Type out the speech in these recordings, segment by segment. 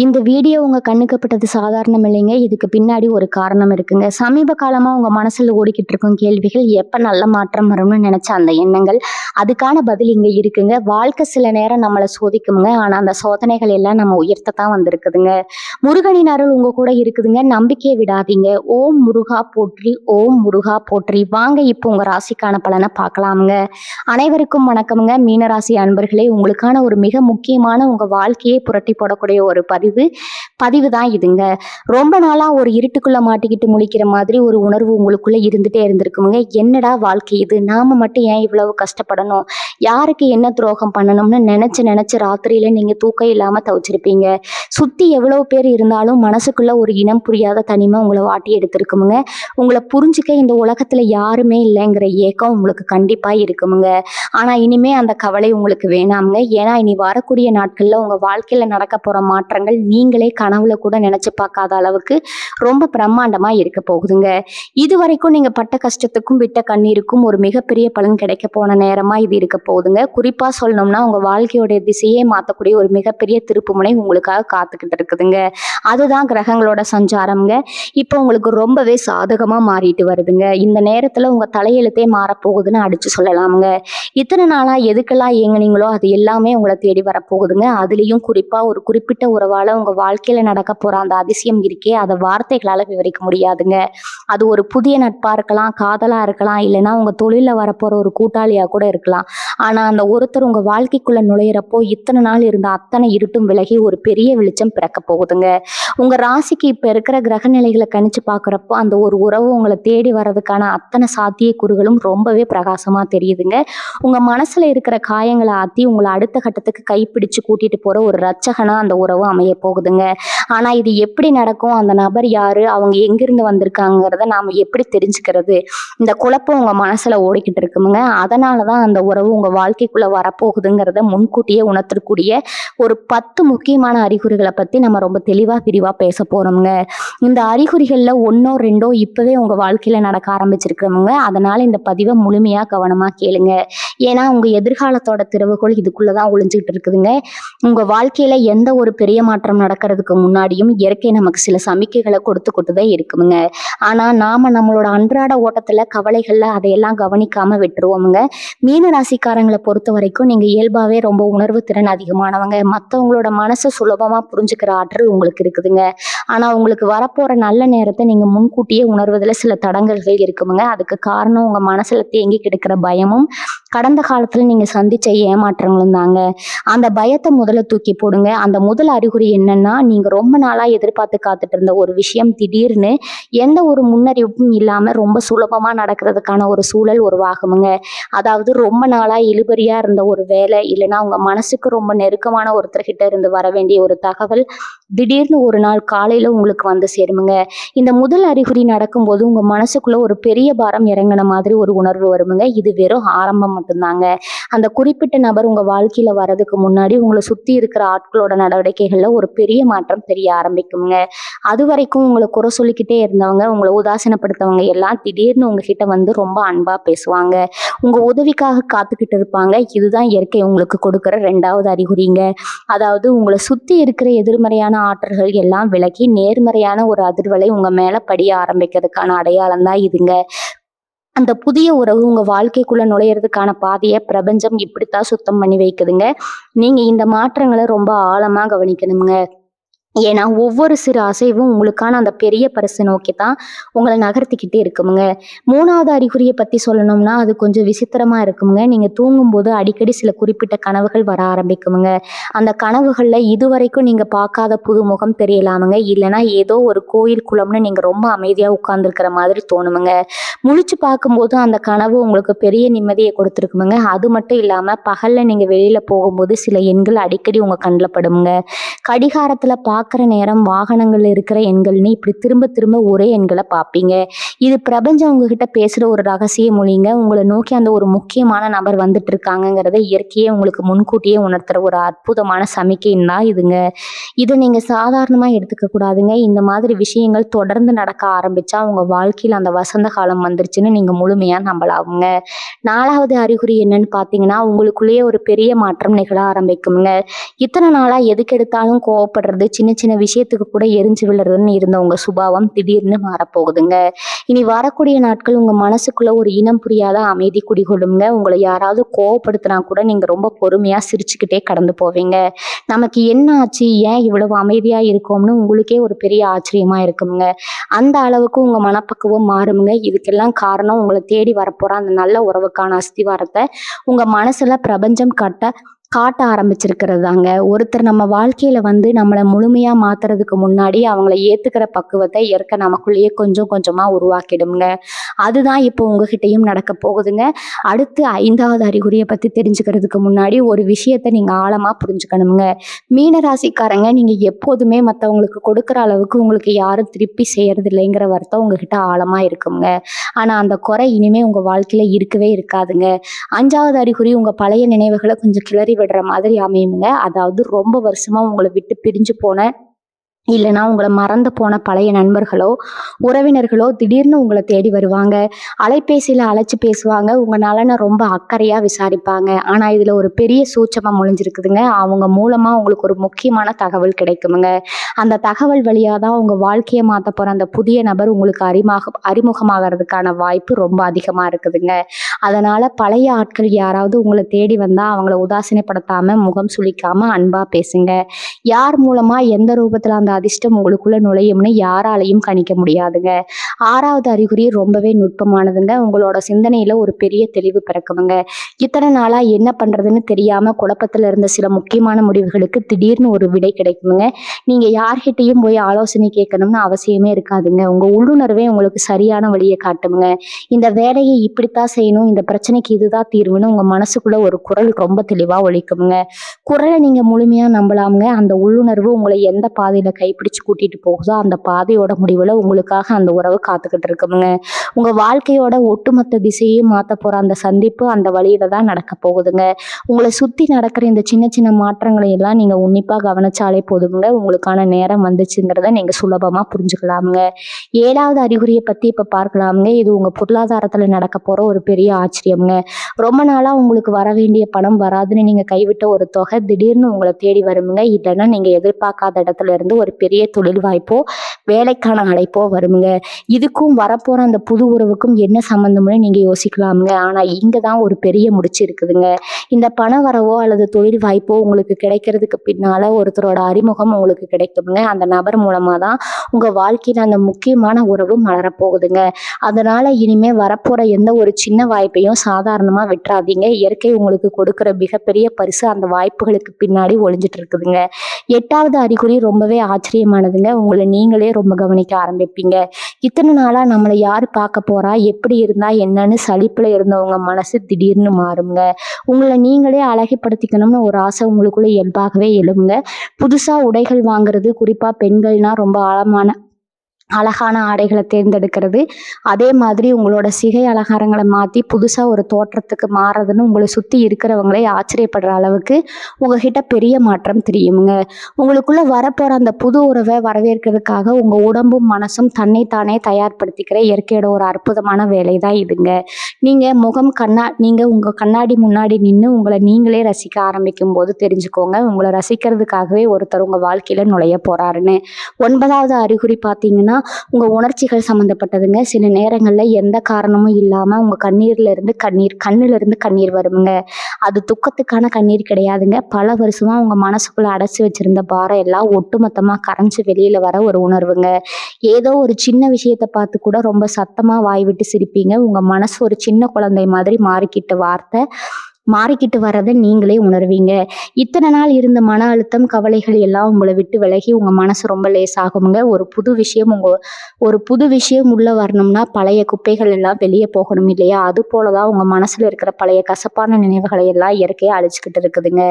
இந்த வீடியோ உங்க கண்ணுக்கு பட்டது சாதாரணம் இல்லைங்க. இதுக்கு பின்னாடி ஒரு காரணம் இருக்குங்க. சமீப காலமா உங்க மனசுல ஓடிக்கிட்டு இருக்கும் கேள்விகள், எப்ப நல்ல மாற்றம் வரும்னு நினைச்ச அந்த எண்ணங்கள், அதுக்கான பதில் இங்க இருக்குங்க. வாழ்க்கை சில நேரம் நம்மள சோதிக்குங்க. ஆனா அந்த சோதனைகள் எல்லாம் நம்ம உயர்த்தத்தான் வந்திருக்குதுங்க. முருகனின் அருள் உங்க கூட இருக்குதுங்க. நம்பிக்கையை விடாதீங்க. ஓம் முருகா போற்றி, ஓம் முருகா போற்றி. வாங்க இப்போ உங்க ராசிக்கான பலனை பார்க்கலாமுங்க. அனைவருக்கும் வணக்கமுங்க. மீனராசி அன்பர்களே, உங்களுக்கான ஒரு மிக முக்கியமான உங்க வாழ்க்கையை புரட்டி போடக்கூடிய ஒரு பதிவு தான் இதுங்க. ரொம்ப நாளா ஒரு இருட்டுக்குள்ள மாட்டிக்கிட்டு முழிக்கிற மாதிரி ஒரு உணர்வு உங்களுக்குள்ள இருந்துட்டே இருந்திருக்குங்க. என்னடா வாழ்க்கை இது, நாம மட்டும் ஏன் இவ்வளவு கஷ்டப்படணும், யாருக்கு என்ன துரோகம் பண்ணணும்னு நினைச்சு நினைச்சு ராத்திரியில நீங்க தூக்கம் இல்லாம தவிச்சிருப்பீங்க. சுத்தி எவ்வளவு பேர் இருந்தாலும் மனசுக்குள்ள ஒரு இனம் புரியாத தனிமை உங்களை வாட்டி எடுத்திருக்குமுங்க. உங்களை புரிஞ்சுக்க இந்த உலகத்துல யாருமே இல்லைங்கிற ஏக்கம் உங்களுக்கு கண்டிப்பா இருக்குமுங்க. ஆனா இனிமே அந்த கவலை உங்களுக்கு வேணாமுங்க. ஏன்னா இனி வரக்கூடிய நாட்கள்ல உங்க வாழ்க்கையில நடக்க போற மாற்றங்கள் நீங்களே கனவுல கூட நினைச்சு பார்க்காத அளவுக்கு ரொம்ப பிரம்மாண்டமா இருக்க போகுதுங்க. இது வரைக்கும் நீங்க பட்ட கஷ்டத்துக்கும் விட்ட கண்ணீருக்கும் ஒரு மிகப்பெரிய பலன் கிடைக்க போன நேரமா இது இருக்க போகுதுங்க. குறிப்பா சொல்லணும்னா உங்க வாழ்க்கையோட திசையே மாத்தக்கூடிய ஒரு மிகப்பெரிய திருப்புமுனை உங்களுக்காக காத்துக்கிட்டு இருக்குதுங்க. அதுதான் கிரகங்களோட சஞ்சாரம்ங்க. இப்போ உங்களுக்கு ரொம்பவே சாதகமா மாறிட்டு வருதுங்க. இந்த நேரத்துல உங்க தலையெழுத்தே மாறப்போகுதுன்னு அடிச்சு சொல்லலாமுங்க. இத்தனை நாளா எதுக்கெல்லாம் இயங்குனீங்களோ அது எல்லாமே உங்களை தேடி வரப்போகுதுங்க. அதுலயும் குறிப்பா ஒரு குறிப்பிட்ட உறவால உங்க வாழ்க்கையில நடக்க போற அந்த அதிசயம் இருக்கே, அதை வார்த்தைகளால விவரிக்க முடியாதுங்க. அது ஒரு புதிய நட்பா இருக்கலாம், காதலா இருக்கலாம், இல்லைன்னா உங்க தொழில வரப்போற ஒரு கூட்டாளியா கூட இருக்கலாம். ஆனா அந்த ஒருத்தர் உங்க வாழ்க்கைக்குள்ள நுழையிறப்போ இத்தனை நாள் இருந்த அத்தனை இருட்டும் விலகி ஒரு பெரிய வெளிச்சம் பிறக்க போகுதுங்க. உங்க ராசிக்கு இப்ப இருக்கிற கிரக நிலைகளை கணிச்சு பாக்குறப்போ அந்த ஒரு உறவு உங்களை தேடி வர்றதுக்கான அத்தனை சாத்திய கூறுகளும் ரொம்பவே பிரகாசமா தெரியுதுங்க. உங்க மனசுல இருக்கிற காயங்களை ஆத்தி உங்களை அடுத்த கட்டத்துக்கு கைப்பிடிச்சு கூட்டிட்டு போற ஒரு ரட்சகனா அந்த உறவு அமைய போகுதுங்க. ஆனா இது எப்படி நடக்கும், அந்த நபர் யாரு, அவங்க எங்கிருந்து வந்திருக்காங்கிறத நாம எப்படி தெரிஞ்சுக்கிறது, இந்த குழப்பம் உங்க மனசுல ஓடிக்கிட்டு இருக்குமுங்க. அதனாலதான் அந்த உறவு உங்க வாழ்க்கைக்குள்ள வரப்போகுதுங்கிறத முன்கூட்டியே உணர்த்தக்கூடிய ஒரு 10 முக்கியமான அறிகுறிகளை பத்தி நம்ம ரொம்ப தெளிவா விரிவா பேச போறோம்ங்க. இந்த அறிகுறிகள்ல ஒன்னோ ரெண்டோ இப்பவே உங்க வாழ்க்கையில நடக்க ஆரம்பிச்சிருக்கிறவங்க. அதனால இந்த பதிவை முழுமையா கவனமா கேளுங்க. ஏன்னா உங்க எதிர்காலத்தோட திறவுகோள் இதுக்குள்ளதான் ஒளிஞ்சுக்கிட்டு இருக்குதுங்க. உங்க வாழ்க்கையில எந்த ஒரு பெரிய மாற்றம் நடக்கிறதுக்கு முன்னாடியும் இயற்கை நமக்கு சில சமிக்கைகளை கொடுத்துதான் இருக்குமுங்க. ஆனா நாம நம்மளோட அன்றாட ஓட்டத்துல கவலைகள்ல அதையெல்லாம் கவனிக்காம விட்டுருவோமுங்க. மீன ராசிக்காரங்களை பொறுத்த வரைக்கும் நீங்க இயல்பாவே ரொம்ப உணர்வு திறன் அதிகமானவங்க. மற்றவங்களோட மனசை சுலபமா புரிஞ்சுக்கிற ஆற்றல் உங்களுக்கு இருக்குதுங்க. ஆனா உங்களுக்கு வரப்போற நல்ல நேரத்தை நீங்க முன்கூட்டியே உணர்வதில் சில தடங்கல்கள் இருக்குமுங்க. அதுக்கு காரணம் உங்க மனசுல தேங்கி கிடக்கிற பயமும் கடந்த காலத்துல நீங்க சந்திச்ச ஏமாற்றங்களும் தாங்க. அந்த பயத்தை முதல்ல தூக்கி போடுங்க. அந்த முதல் அறிகுறி என்னன்னா, நீங்க ரொம்ப நாளா எதிர்பார்த்து காத்துட்டு இருந்த ஒரு விஷயம் திடீர்னு எந்த ஒரு முன்னறிவிப்பும் இல்லாம ரொம்ப சுலபமா நடக்கிறதுக்கான ஒரு சூழல் உருவாகுமுங்க. அதாவது ரொம்ப நாளா இழுபறியா இருந்த ஒரு வேலை, இல்லைன்னா உங்க மனசுக்கு ரொம்ப நெருக்கமான ஒருத்தர்கிட்ட இருந்து வர வேண்டிய ஒரு தகவல் திடீர்னு ஒரு நாள் காலையில உங்களுக்கு வந்து சேருமுங்க. இந்த முதல் அறிகுறி நடக்கும்போது உங்க மனசுக்குள்ள ஒரு பெரிய பாரம் இறங்கின மாதிரி ஒரு உணர்வு வருமுங்க. இது வெறும் ஆரம்பம் மட்டும்தாங்க. அந்த குறிப்பிட்ட நபர் உங்க வாழ்க்கையில வர்றதுக்கு முன்னாடி உங்களை சுத்தி இருக்கிற ஆட்களோட நடவடிக்கைகள்ல ஒரு பெரிய மாற்றம் தெரிய ஆரம்பிக்குங்க. அது வரைக்கும் உங்களை குறை சொல்லிக்கிட்டே இருந்தவங்க, உங்களை உதாசீனப்படுத்தவங்க எல்லாம் திடீர்னு உங்ககிட்ட வந்து ரொம்ப அன்பா பேசுவாங்க. உங்க உதவிக்காக காத்துக்கிட்டு இருப்பாங்க. இதுதான் இயற்கை உங்களுக்கு கொடுக்கிற 2வது அறிகுறிங்க. அதாவது உங்களை சுத்தி இருக்கிற எதிர்மறையான ஆற்றல்கள் எல்லாம் விலகி நேர்மறையான ஒரு அதிர்வலை உங்க மேல படிய ஆரம்பிக்கிறதுக்கான அடையாளம் தான் இதுங்க. அந்த புதிய உறவு உங்க வாழ்க்கைக்குள்ள நுழையிறதுக்கான பாதையை பிரபஞ்சம் இப்படித்தான் சுத்தம் பண்ணி வைக்குதுங்க. நீங்க இந்த மாற்றங்களை ரொம்ப ஆழமா கவனிக்கணுங்க. ஏன்னா ஒவ்வொரு சிறு அசைவும் உங்களுக்கான அந்த பெரிய பரிசு நோக்கி தான் உங்களை நகர்த்திக்கிட்டே இருக்குமுங்க. 3வது அறிகுறியை பத்தி சொல்லணும்னா அது கொஞ்சம் விசித்திரமா இருக்குமுங்க. நீங்க தூங்கும்போது அடிக்கடி சில குறிப்பிட்ட கனவுகள் வர ஆரம்பிக்குமுங்க. அந்த கனவுகள்ல இதுவரைக்கும் நீங்க பார்க்காத புது முகம் தெரியலாமுங்க. இல்லைன்னா ஏதோ ஒரு கோயில் குளம்னு நீங்க ரொம்ப அமைதியா உட்கார்ந்துருக்கிற மாதிரி தோணுமுங்க. முழிச்சு பார்க்கும்போது அந்த கனவு உங்களுக்கு பெரிய நிம்மதியை கொடுத்துருக்குமுங்க. அது மட்டும் இல்லாம பகல்ல நீங்க வெளியில போகும்போது சில எண்கள் அடிக்கடி உங்க கண்ணில் படுமுங்க. கடிகாரத்துல பார்க்குற நேரம், வாகனங்கள் இருக்கிற எண்கள்னு இப்படி திரும்ப திரும்ப ஒரே எண்களை பார்ப்பீங்க. இது பிரபஞ்சம் உங்ககிட்ட பேசுகிற ஒரு ரகசிய மொழிங்க. உங்களை நோக்கி அந்த ஒரு முக்கியமான நபர் வந்துட்டு இருக்காங்கிறத இயற்கையே உங்களுக்கு முன்கூட்டியே உணர்த்துற ஒரு அற்புதமான சமிக்கைன்னு தான் இதுங்க. இதை நீங்கள் சாதாரணமாக எடுத்துக்க கூடாதுங்க. இந்த மாதிரி விஷயங்கள் தொடர்ந்து நடக்க ஆரம்பிச்சா உங்கள் வாழ்க்கையில் அந்த வசந்த காலம் வந்துருச்சுன்னு நீங்கள் முழுமையாக நம்பலாமுங்க. 4வது அறிகுறி என்னன்னு பார்த்தீங்கன்னா, உங்களுக்குள்ளேயே ஒரு பெரிய மாற்றம் நிகழ ஆரம்பிக்குங்க. இத்தனை நாளாக எதுக்கு எடுத்தாலும் கோவப்படுறது, சின்ன சின்ன சின்ன விஷயத்துக்கு கூட எரிஞ்சு விழுறதுன்னு இருந்த உங்க சுபாவம் திடீர்னு மாறப்போகுதுங்க. இனி வரக்கூடிய நாட்கள் உங்க மனசுக்குள்ள ஒரு இனம் புரியாத அமைதி குடிகொள்ளுங்க. உங்களை யாராவது கோவப்படுத்தினா கூட நீங்க ரொம்ப பொறுமையா சிரிச்சுக்கிட்டே கடந்து போவீங்க. நமக்கு என்ன ஆச்சு, ஏன் இவ்வளவு அமைதியா இருக்கோம்னு உங்களுக்கே ஒரு பெரிய ஆச்சரியமா இருக்குங்க. அந்த அளவுக்கு உங்க மனப்பக்குவம் மாறுமுங்க. இதுக்கெல்லாம் காரணம் உங்களை தேடி வரப்போற அந்த நல்ல உறவுக்கான அஸ்திவாரத்தை உங்க மனசுல பிரபஞ்சம் காட்ட ஆரம்பிச்சிருக்கிறது தாங்க. ஒருத்தர் நம்ம வாழ்க்கையில நம்மளை முழுமையா மாத்துறதுக்கு முன்னாடி அவங்கள ஏத்துக்கிற பக்குவத்தை இயற்கை நமக்குள்ளேயே கொஞ்சம் கொஞ்சமா உருவாக்கிடுங்க. அதுதான் இப்போ உங்ககிட்டயும் நடக்க போகுதுங்க. அடுத்து 5வது அறிகுறியை பத்தி தெரிஞ்சுக்கிறதுக்கு முன்னாடி ஒரு விஷயத்த நீங்க ஆழமா புரிஞ்சுக்கணுங்க. மீன ராசிக்காரங்க, நீங்க எப்போதுமே மற்றவங்களுக்கு கொடுக்குற அளவுக்கு உங்களுக்கு யாரும் திருப்பி செய்யறது இல்லைங்கிற வருத்தம் உங்ககிட்ட ஆழமா இருக்குங்க. ஆனா அந்த குறை இனிமே உங்க வாழ்க்கையில இருக்கவே இருக்காதுங்க. 5வது அறிகுறி, உங்க பழைய நினைவுகளை கொஞ்சம் கிளறி விடுற மாதிரி அமையுங்க. அதாவது ரொம்ப வருஷமா உங்களை விட்டு பிரிஞ்சு போன இல்லைன்னா உங்களை மறந்து போன பழைய நண்பர்களோ உறவினர்களோ திடீர்னு உங்களை தேடி வருவாங்க. அலைபேசியில் அழைச்சி பேசுவாங்க. உங்க நலனை ரொம்ப அக்கறையா விசாரிப்பாங்க. ஆனா இதுல ஒரு பெரிய சூட்சமம் ஒளிஞ்சிருக்குதுங்க. அவங்க மூலமா உங்களுக்கு ஒரு முக்கியமான தகவல் கிடைக்குமுங்க. அந்த தகவல் வழியா தான் உங்க வாழ்க்கையை மாற்ற போற அந்த புதிய நபர் உங்களுக்கு அறிமுகமாகறதுக்கான வாய்ப்பு ரொம்ப அதிகமா இருக்குதுங்க. அதனால பழைய ஆட்கள் யாராவது உங்களை தேடி வந்தா அவங்கள உதாசீனப்படுத்தாம முகம் சுளிக்காம அன்பா பேசுங்க. யார் மூலமா எந்த ரூபத்துல அந்த அதிர்ஷ்டம் உங்களுக்குள்ள நுழையும்னு யாராலையும் கணிக்க முடியாதுங்க. 6வது அறிகுறி ரொம்பவே நுட்பமானதுங்க. உங்களோட சிந்தனையில ஒரு பெரிய தெளிவு பிறக்குமுங்க. இத்தனை நாளா என்ன பண்றதுன்னு தெரியாம குழப்பத்துல இருந்த சில முக்கியமான முடிவுகளுக்கு திடீர்னு ஒரு விடை கிடைக்குமுங்க. நீங்க யார்கிட்டையும் போய் ஆலோசனை கேட்கணும்னு அவசியமே இருக்காதுங்க. உங்க உள்ளுணர்வே உங்களுக்கு சரியான வழியை காட்டுமுங்க. இந்த வேலையை இப்படித்தான் செய்யணும், இந்த பிரச்சனைக்கு இதுதான் தீர்வுன்னு உங்க மனசுக்குள்ள ஒரு குரல் ரொம்ப தெளிவா ஒலிக்குமுங்க. குரலை நீங்க முழுமையா நம்பலாமுங்க. அந்த உள்ளுணர்வு உங்களை எந்த பாதையில கைப்பிடிச்சு கூட்டிட்டு போகுதோ அந்த பாதையோட முடிவுல உங்களுக்காக அந்த உறவு காத்துக்கிட்டு இருக்குமுங்க. உங்க வாழ்க்கையோட ஒட்டுமொத்த திசையையும் மாத்த போற அந்த சந்திப்பு அந்த வழியில தான் நடக்க போகுதுங்க. உங்களை சுத்தி நடக்கிற இந்த சின்ன சின்ன மாற்றங்களை எல்லாம் நீங்க உன்னிப்பா கவனிச்சாலே போதுங்க. உங்களுக்கான நேரம் வந்துச்சுங்கிறத நீங்க சுலபமா புரிஞ்சுக்கலாமுங்க. 7வது அறிகுறியை பத்தி இப்ப பார்க்கலாமுங்க. இது உங்க பொருளாதாரத்துல நடக்க போற ஒரு பெரிய ஆச்சரியம்ங்க. ரொம்ப நாளா உங்களுக்கு வர வேண்டிய பணம் வராதுன்னு நீங்க கைவிட்ட ஒரு தொகை திடீர்னு உங்களை தேடி வருமுங்க. இல்லைன்னா நீங்க எதிர்பார்க்காத இடத்துல இருந்து ஒரு பெரிய தொழில் வாய்ப்போ வேலைக்கான அழைப்போ வருமுங்க. இதுக்கும் வரப்போற அந்த புது உறவுக்கும் என்ன சம்பந்தம்னு நீங்க யோசிக்கலாமுங்க. ஆனா இங்கதான் ஒரு பெரிய முடிச்சு இருக்குதுங்க. இந்த பண வரவோ அல்லது தொழில் வாய்ப்போ உங்களுக்கு கிடைக்கிறதுக்கு பின்னால ஒருத்தரோட அறிமுகம் உங்களுக்கு கிடைக்குமுங்க. அந்த நபர் மூலமா தான் உங்க வாழ்க்கையில அந்த முக்கியமான உறவு மலரப்போகுதுங்க. அதனால இனிமே வரப்போற எந்த ஒரு சின்ன வாய்ப்பையும் சாதாரணமா விட்டுறாதீங்க. இயற்கை உங்களுக்கு கொடுக்கிற மிகப்பெரிய பரிசு அந்த வாய்ப்புகளுக்கு பின்னாடி ஒளிஞ்சிட்டு இருக்குதுங்க. 8வது அறிகுறி ரொம்பவே ஆச்சரியமானதுங்க. உங்களை நீங்களே ரொம்ப கவனிக்க ஆரம்பிப்பீங்க. இத்தனை நாளா நம்மளை யாரு பார்க்க போறா, எப்படி இருந்தா என்னன்னு சலிப்புல இருந்தவங்க மனசு திடீர்னு மாறுங்க. உங்களை நீங்களே அழகுபடுத்திக்கணும்னு ஒரு ஆசை உங்களுக்குள்ள இயல்பாகவே எழுங்க. புதுசா உடைகள் வாங்குறது, குறிப்பா பெண்கள்னா ரொம்ப அழகான ஆடைகளை தேர்ந்தெடுக்கிறது, அதே மாதிரி உங்களோட சிகை அலங்காரங்களை மாற்றி புதுசாக ஒரு தோற்றத்துக்கு மாறுறதுன்னு உங்களை சுற்றி இருக்கிறவங்களே ஆச்சரியப்படுற அளவுக்கு உங்ககிட்ட பெரிய மாற்றம் தெரியுமுங்க. உங்களுக்குள்ள வரப்போகிற அந்த புது உறவை வரவேற்கிறதுக்காக உங்கள் உடம்பும் மனசும் தன்னைத்தானே தயார்படுத்திக்கிற இயற்கையோட ஒரு அற்புதமான வேலை தான் இதுங்க. நீங்கள் உங்கள் கண்ணாடி முன்னாடி நின்று உங்களை நீங்களே ரசிக்க ஆரம்பிக்கும் போது தெரிஞ்சுக்கோங்க, உங்களை ரசிக்கிறதுக்காகவே ஒருத்தர் உங்கள் வாழ்க்கையில் நுழைய போகிறாருன்னு. 9வது அறிகுறி பார்த்தீங்கன்னா உங்க உணர்ச்சிகள் சம்மந்தப்பட்டதுங்க. சில நேரங்கள்ல எந்த காரணமும் இல்லாம உங்க கண்ணுல இருந்து கண்ணீர் வருமுங்க. அது துக்கத்துக்கான கண்ணீர் கிடையாதுங்க. பல வருஷமா உங்க மனசுக்குள்ள அடைச்சி வச்சிருந்த பாரம் எல்லாம் ஒட்டுமொத்தமா கரைஞ்சு வெளியில வர ஒரு உணர்வுங்க. ஏதோ ஒரு சின்ன விஷயத்த பார்த்து கூட ரொம்ப சத்தமா வாய் விட்டு சிரிப்பீங்க. உங்க மனசு ஒரு சின்ன குழந்தை மாதிரி மாறிக்கிட்டு வர்றதை நீங்களே உணர்வீங்க. இத்தனை நாள் இருந்த மன அழுத்தம் கவலைகள் எல்லாம் உங்களை விட்டு விலகி உங்க மனசு ரொம்ப லேசாகுங்க. ஒரு புது விஷயம் உள்ள வரணும்னா பழைய குப்பைகள் எல்லாம் வெளியே போகணும் இல்லையா? அது போலதான் உங்க மனசுல இருக்கிற பழைய கசப்பான நினைவுகளை எல்லாம் இயற்கையா அழிச்சுக்கிட்டு இருக்குதுங்க.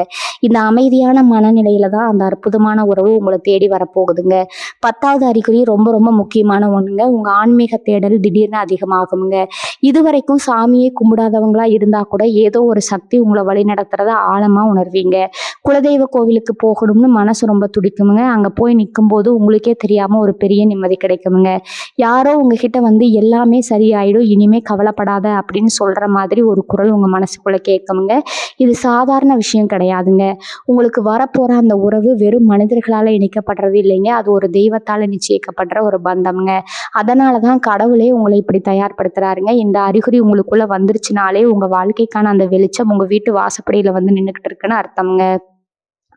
இந்த அமைதியான மனநிலையில தான் அந்த அற்புதமான உறவு உங்களை தேடி வரப்போகுதுங்க. 10வது அறிகுறி ரொம்ப ரொம்ப முக்கியமான ஒண்ணுங்க. உங்க ஆன்மீக தேடல் திடீர்னு அதிகமாகுங்க. இதுவரைக்கும் சாமியை கும்பிடாதவங்களா இருந்தா கூட ஏதோ ஒரு சக்தி சக்தி உங்களை வழி நடத்துறத ஆழமா உணர்வீங்க. குலதெய்வ கோவிலுக்கு போகணும்னு மனசு ரொம்ப துடிக்குமுங்க. அங்க போய் நிக்கும்போது உங்களுக்கே தெரியாம ஒரு பெரிய நிம்மதி கிடைக்குமுங்க. யாரோ உங்ககிட்ட வந்து எல்லாமே சரியாயிடும், இனிமே கவலைப்படாத அப்படின்னு சொல்ற மாதிரி ஒரு குரல் உங்க மனசுக்குள்ள கேட்குமுங்க. இது சாதாரண விஷயம் கிடையாதுங்க. உங்களுக்கு வரப்போற அந்த உறவு வெறும் மனிதர்களால இணைக்கப்படுறது இல்லைங்க. அது ஒரு தெய்வத்தால நிச்சயிக்கப்படுற ஒரு பந்தம்ங்க. அதனாலதான் கடவுளே உங்களை இப்படி தயார்படுத்துறாருங்க. இந்த அறிகுறி உங்களுக்குள்ள வந்துருச்சுனாலே உங்க வாழ்க்கைக்கான அந்த வெளிச்சம் உங்க வீட்டு வாசப்படியில வந்து நின்னுகிட்டு இருக்குன்னு அர்த்தம்ங்க.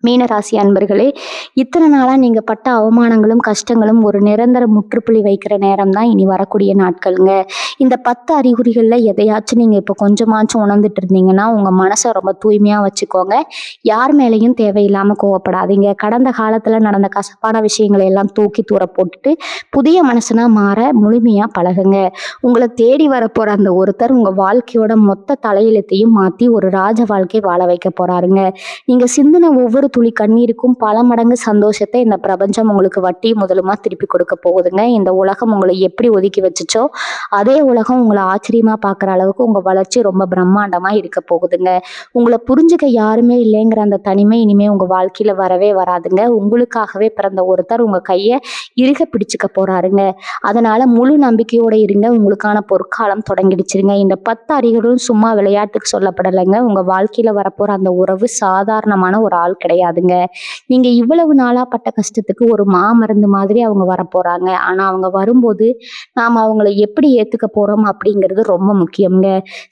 மீனராசி அன்பர்களே, இத்தனை நாளா நீங்க பட்ட அவமானங்களும் கஷ்டங்களும் ஒரு நிரந்தர முற்றுப்புள்ளி வைக்கிற நேரம் தான் இனி வரக்கூடிய நாட்களுங்க. இந்த 10 அறிகுறிகள்ல எதையாச்சும் நீங்க இப்போ கொஞ்சமாச்சும் உணர்ந்துட்டு இருந்தீங்கன்னா உங்க மனசை ரொம்ப தூய்மையா வச்சுக்கோங்க. யார் மேலேயும் தேவையில்லாம கோவப்படாதீங்க. கடந்த காலத்துல நடந்த கசப்பான விஷயங்களை எல்லாம் தூக்கி தூர போட்டுட்டு புதிய மனுஷனா மாற முழுமையா பழகுங்க. உங்களை தேடி வரப்போற அந்த ஒருத்தர் உங்க வாழ்க்கையோட மொத்த தலையெழுத்தையும் மாத்தி ஒரு ராஜ வாழ்க்கை வாழ வைக்க போறாருங்க. நீங்க சிந்தின ஒவ்வொரு துளி கண்ணீருக்கும் பல மடங்கு சந்தோஷத்தை இந்த பிரபஞ்சம் உங்களுக்கு வட்டி முதலுமா திருப்பி கொடுக்க போகுதுங்க. இந்த உலகம் உங்களை எப்படி ஒதுக்கி வச்சுச்சோ அதே உலகம் உங்களை ஆச்சரியமா பார்க்குற அளவுக்கு உங்க வளர்ச்சி ரொம்ப பிரம்மாண்டமா இருக்க போகுதுங்க. உங்களை புரிஞ்சுக்க யாருமே இல்லைங்கிற அந்த தனிமை இனிமே உங்க வாழ்க்கையில வரவே வராதுங்க. உங்களுக்காகவே பிறந்த ஒருத்தர் உங்க கையை இறுக பிடிச்சுக்க போறாருங்க. அதனால முழு நம்பிக்கையோட இருங்க. உங்களுக்கான பொற்காலம் தொடங்கிடுச்சிருங்க. இந்த 10 அறிகுறிகளும் சும்மா விளையாட்டுக்கு சொல்லப்படலைங்க. உங்க வாழ்க்கையில வரப்போற அந்த உறவு சாதாரணமான ஒரு ஆள் கிடையாதுங்க. நீங்க இவ்வளவு நாளா பட்ட கஷ்டத்துக்கு ஒரு மாமருந்து மாதிரி அவங்க வரப்போறாங்க. ஆனா அவங்க வரும்போது நாம அவங்கள எப்படி ஏத்துக்க போறோம் அப்படிங்கிறது ரொம்ப முக்கியம்ங்க.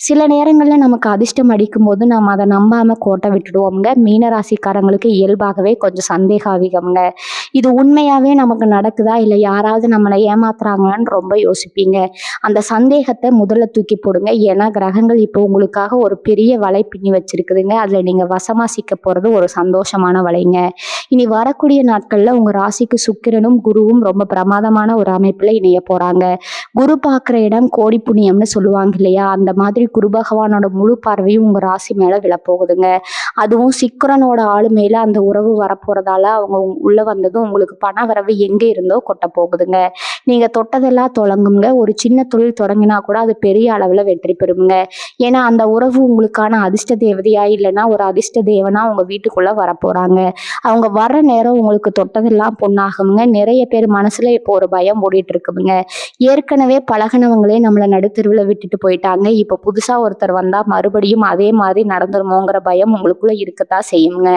சில நேரங்கள்ல நமக்கு அதிர்ஷ்டம் அடிக்கும் போது நாம அதை நம்பாம கோட்டை விட்டுடுவோம்ங்க. மீனராசிக்காரங்களுக்கு இயல்பாகவே கொஞ்சம் சந்தேகம் அதிகம்ங்க. இது உண்மையாவே நமக்கு நடக்குதா இல்ல யாராவது நம்மளை ஏமாத்துறாங்கன்னு ரொம்ப யோசிப்பீங்க. அந்த சந்தேகத்தை முதல்ல தூக்கி போடுங்க. ஏன்னா கிரகங்கள் இப்போ உங்களுக்காக ஒரு பெரிய வலை பின்னி வச்சிருக்குதுங்க. அதுல நீங்க வசமா சிக்க போறது ஒரு சந்தோஷமான வலைங்க. இனி வரக்கூடிய நாட்கள்ல உங்க ராசிக்கு சுக்கிரனும் குருவும் ரொம்ப பிரமாதமான ஒரு அமைப்புல இணைய போறாங்க. குரு பார்க்குற இடம் கோடி புண்ணியம்னு சொல்லுவாங்க இல்லையா, அந்த மாதிரி குரு பகவானோட முழு பார்வையும் உங்க ராசி மேல விழப்போகுதுங்க. அதுவும் சுக்கிரனோட ஆளுமையில அந்த உறவு வரப்போறதால அவங்க உள்ள வந்ததும் உங்களுக்கு பண வரவு எங்க இருந்தோ கொட்ட போகுதுங்க. நீங்க தொட்டதெல்லாம் தொடங்குங்க. ஒரு சின்ன தொழில் தொடங்கினா கூட அது பெரிய அளவுல வெற்றி பெறுங்க. ஏன்னா அந்த உறவு உங்களுக்கான அதிர்ஷ்ட தேவதையா இல்லைன்னா ஒரு அதிர்ஷ்ட தேவனா உங்க வீட்டுக்குள்ள வரப்போறாங்க. அவங்க வர்ற நேரம் உங்களுக்கு தொட்டதெல்லாம் பொண்ணாகுங்க. நிறைய பேர் மனசுல இப்போ ஒரு பயம் ஓடிட்டு இருக்குங்க. ஏற்கனவே பழகினவங்களே நம்மளை நடுத்தெருவில் விட்டுட்டு போயிட்டாங்க. இப்போ புதுசா ஒருத்தர் வந்தா மறுபடியும் அதே மாதிரி நடந்துருமோங்கிற பயம் உங்களுக்குள்ள இருக்கத்தான் செய்யுங்க.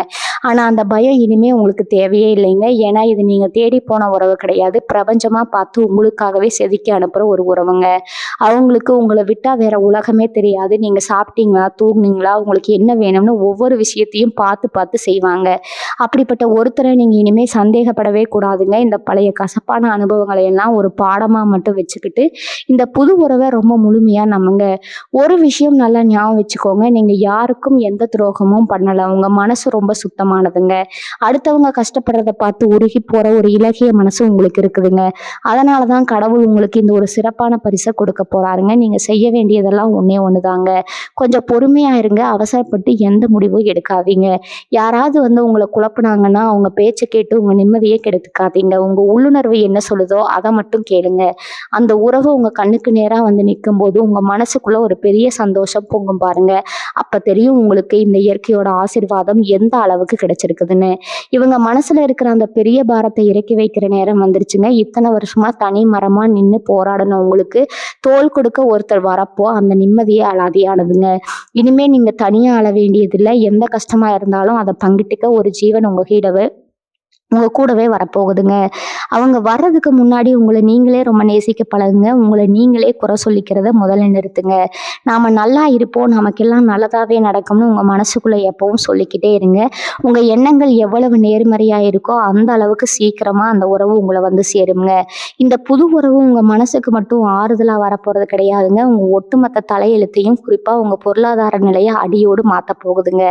ஆனா அந்த பயம் இனிமே உங்களுக்கு தேவையே இல்லைங்க. ஏன்னா இது நீங்க தேடி போன உறவு கிடையாது. பிரபஞ்சமா பார்த்து உங்களுக்காகவே செதுக்கி அனுப்புற ஒரு உறவுங்க. அவங்களுக்கு உங்களை விட்டா வேற உலகமே தெரியாது. நீங்க சாப்பிட்டீங்களா, தூங்குனீங்களா, உங்களுக்கு என்ன வேணும்னு ஒவ்வொரு விஷயத்தையும் பார்த்து பார்த்து செய்வாங்க. அப்படிப்பட்ட ஒருத்தரை நீங்க இனிமே சந்தேகப்படவே கூடாதுங்க. இந்த பழைய கசப்பான அனுபவங்களை எல்லாம் ஒரு பாடமா மட்டும் வச்சுக்கிட்டு இந்த புது உறவை ரொம்ப முழுமையா நம்புங்க. ஒரு விஷயம் நல்லா ஞாபகம் வச்சுக்கோங்க. நீங்க யாருக்கும் எந்த துரோகமும் பண்ணல. உங்க மனசு ரொம்ப சுத்தமானதுங்க. அடுத்தவங்க கஷ்டப்படுறத பார்த்து உருகி போற ஒரு இலகிய மனசு உங்களுக்கு இருக்குதுங்க. அதனாலதான் கடவுள் உங்களுக்கு இந்த ஒரு சிறப்பான பரிசை கொடுக்க போறாருங்க. நீங்க செய்ய வேண்டியதெல்லாம் ஒண்ணே ஒண்ணுதாங்க. கொஞ்சம் பொறுமையா இருங்க. அவசரப்பட்டு எந்த முடிவும் எடுக்காதீங்க. யாராவது வந்து உங்களை குழப்புனாங்கன்னா அவங்க பேச்சை கேட்டு உங்க நிம்மதியே கெடுத்துக்காதீங்க. உங்க உள்ளுணர்வு என்ன சொல்லுதோ அதை மட்டும் கேளுங்க. அந்த உறவு உங்க கண்ணுக்கு நேரா வந்து நிற்கும் போது உங்க மனசுக்குள்ள ஒரு பெரிய சந்தோஷம் பொங்கும் பாருங்க. அப்ப தெரியும் உங்களுக்கு இந்த இயற்கையோட ஆசீர்வாதம் எந்த அளவுக்கு கிடைச்சிருக்குதுன்னு. இவங்க மனசுல இருக்கிற அந்த பெரிய பாரத்தை இறக்கி வைக்கிற நேரம் வந்துருச்சுங்க. இத்தனை வருஷமா தனி மரமா நின்று போராடணும் உங்களுக்கு தோள் கொடுக்க ஒருத்தர் வரப்போ அந்த நிம்மதியே அலாதியானதுங்க. இனிமே நீங்க தனியா அழ வேண்டியதில்லை. எந்த கஷ்டமா இருந்தாலும் அதை பங்கிட்டுக்க ஒரு ஜீவன் உங்க கூடவே வரப்போகுதுங்க. அவங்க வர்றதுக்கு முன்னாடி உங்களை நீங்களே ரொம்ப நேசிக்க பழகுங்க. உங்களை நீங்களே குறை சொல்லிக்கிறத முதல்ல நிறுத்துங்க. நாம நல்லா இருப்போம், நமக்கெல்லாம் நல்லதாவே நடக்கும்னு உங்க மனசுக்குள்ள எப்பவும் சொல்லிக்கிட்டே இருங்க. உங்க எண்ணங்கள் எவ்வளவு நேர்மறையா இருக்கோ அந்த அளவுக்கு சீக்கிரமா அந்த உறவு உங்களை வந்து சேருங்க. இந்த புது உறவு உங்க மனசுக்கு மட்டும் ஆறுதலா வரப்போறது கிடையாதுங்க. உங்க ஒட்டுமொத்த தலையெழுத்தையும் குறிப்பா உங்க பொருளாதார நிலையை அடியோடு மாத்த போகுதுங்க.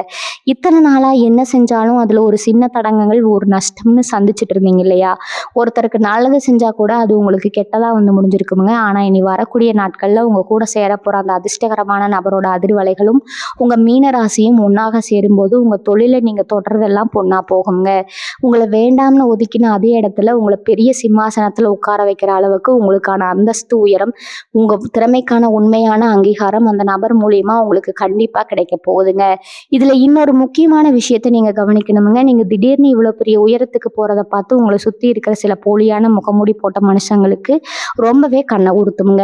இத்தனை நாளா என்ன செஞ்சாலும் அதுல ஒரு சின்ன தடங்கங்கள், ஒரு நஷ்டம் கிடைக்கும்னு சந்திச்சுட்டு இருந்தீங்க இல்லையா? ஒருத்தருக்கு நல்லது செஞ்சா கூட அது உங்களுக்கு கெட்டதா வந்து முடிஞ்சிருக்குமுங்க. ஆனா இனி வரக்கூடிய நாட்கள்ல உங்க கூட சேரப்போற அந்த அதிர்ஷ்டகரமான நபரோட அதிர்வலைகளும் உங்க மீன ராசியும் ஒண்ணாக சேரும்போது உங்க தொழில நீங்க தொடர்றதெல்லாம் பொண்ணா போகுங்க. உங்கள வேண்டாம்னு ஒதுக்கின அதே இடத்துல உங்கள பெரிய சிம்மாசனத்துல உட்கார வைக்கிற அளவுக்கு உங்களுக்கான அந்தஸ்து, உயரம், உங்க திறமைக்கான உண்மையான அங்கீகாரம் அந்த நபர் மூலியமா உங்களுக்கு கண்டிப்பா கிடைக்க போகுதுங்க. இதுல இன்னொரு முக்கியமான விஷயத்த நீங்க கவனிக்கணுமுங்க. நீங்க திடீர்னு இவ்வளவு பெரிய உயரத்துக்கு போறத பார்த்து உங்கள சுத்தி இருக்கிற சில போலியான முகமூடி போட்ட மனுஷங்களுக்கு ரொம்பவே கண்ண உறுத்துமுங்க.